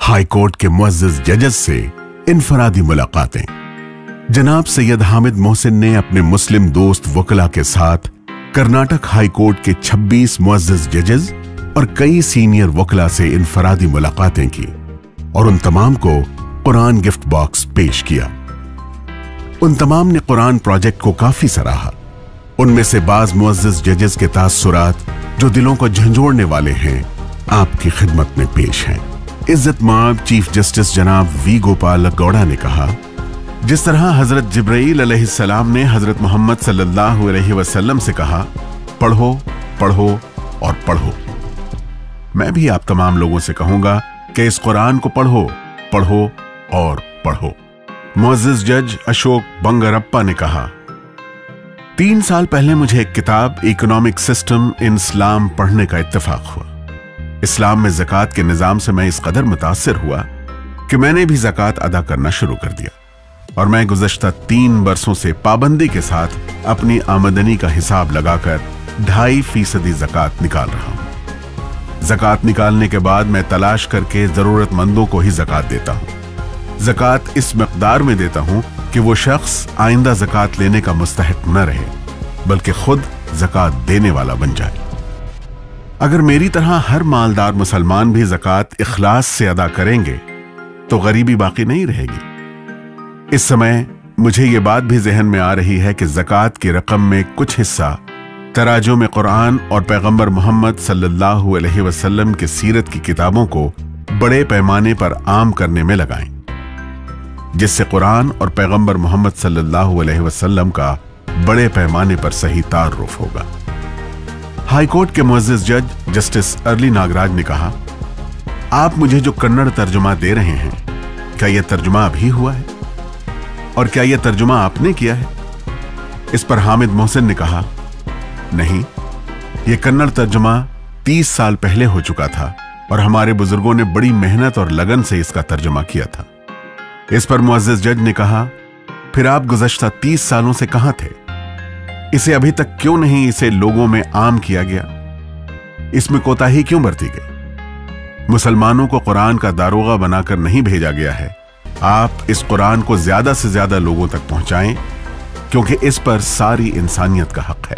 High court के मुअज़्ज़िज़ जजेस से इनफरादी मुलाकातें। जनाब सैयद हामिद मोहसिन ने अपने मुस्लिम दोस्त वकला के साथ कर्नाटक हाई कोर्ट के 26 मुअज़्ज़िज़ जजेस और कई सीनियर वकला से इनफरादी मुलाकातें की और उन तमाम को कुरान गिफ्ट बॉक्स पेश किया। उन तमाम ने कुरान प्रोजेक्ट को काफी सराहा। उनमें से बाज मुअज़्ज़िज़ जजेस के तासुरात जो दिलों को झंझोड़ने वाले हैं आपकी खिदमत में पेश हैं। इज्जत माब चीफ जस्टिस जनाब वी गोपाल गौड़ा ने कहा, जिस तरह हजरत जिब्राईल अलैहिस्सलाम ने हजरत मोहम्मद सल्लल्लाहु अलैहि वसल्लम से कहा, पढ़ो पढ़ो और पढ़ो, मैं भी आप तमाम लोगों से कहूंगा कि इस कुरान को पढ़ो पढ़ो और पढ़ो। मुअज़्ज़िज़ जज अशोक बंगरप्पा ने कहा, 3 साल पहले मुझे एक किताब इकोनॉमिक सिस्टम इन इस्लाम पढ़ने का इत्तेफाक हुआ। इस्लाम में ज़कात के निज़ाम से मैं इस कदर मुतासिर हुआ कि मैंने भी ज़कात अदा करना शुरू कर दिया और मैं गुज़श्ता 3 बरसों से पाबंदी के साथ अपनी आमदनी का हिसाब लगाकर 2.5% ज़कात निकाल रहा हूं। ज़कात निकालने के बाद मैं तलाश करके ज़रूरतमंदों को ही ज़कात देता हूं। ज़कात इस मकदार में देता हूं कि वो शख्स आइंदा ज़कात लेने का मुस्तहिक न रहे बल्कि खुद ज़कात देने वाला बन जाए। अगर मेरी तरह हर मालदार मुसलमान भी ज़कात इखलास से अदा करेंगे तो गरीबी बाकी नहीं रहेगी। इस समय मुझे ये बात भी जहन में आ रही है कि ज़कात की रकम में कुछ हिस्सा तराजों में कुरान और पैगंबर मोहम्मद सल्लल्लाहु अलैहि वसल्लम की सीरत की किताबों को बड़े पैमाने पर आम करने में लगाएं, जिससे कुरान और पैगंबर मोहम्मद सल्लल्लाहु अलैहि वसल्लम का बड़े पैमाने पर सही तारुफ होगा। हाई कोर्ट के मुअज़्ज़िज़ जज जस्टिस अर्ली नागराज ने कहा, आप मुझे जो कन्नड़ तर्जुमा दे रहे हैं, क्या यह तर्जुमा अभी हुआ है और क्या यह तर्जुमा आपने किया है? इस पर हामिद मोहसिन ने कहा, नहीं, यह कन्नड़ तर्जुमा 30 साल पहले हो चुका था और हमारे बुजुर्गों ने बड़ी मेहनत और लगन से इसका तर्जुमा किया था। इस पर मुअज़्ज़िज़ जज ने कहा, फिर आप गुज़श्ता 30 सालों से कहां थे? इसे अभी तक क्यों नहीं इसे लोगों में आम किया गया? इसमें कोताही क्यों बरती गई? मुसलमानों को कुरान का दारोगा बनाकर नहीं भेजा गया है। आप इस कुरान को ज्यादा से ज्यादा लोगों तक पहुंचाएं, क्योंकि इस पर सारी इंसानियत का हक है।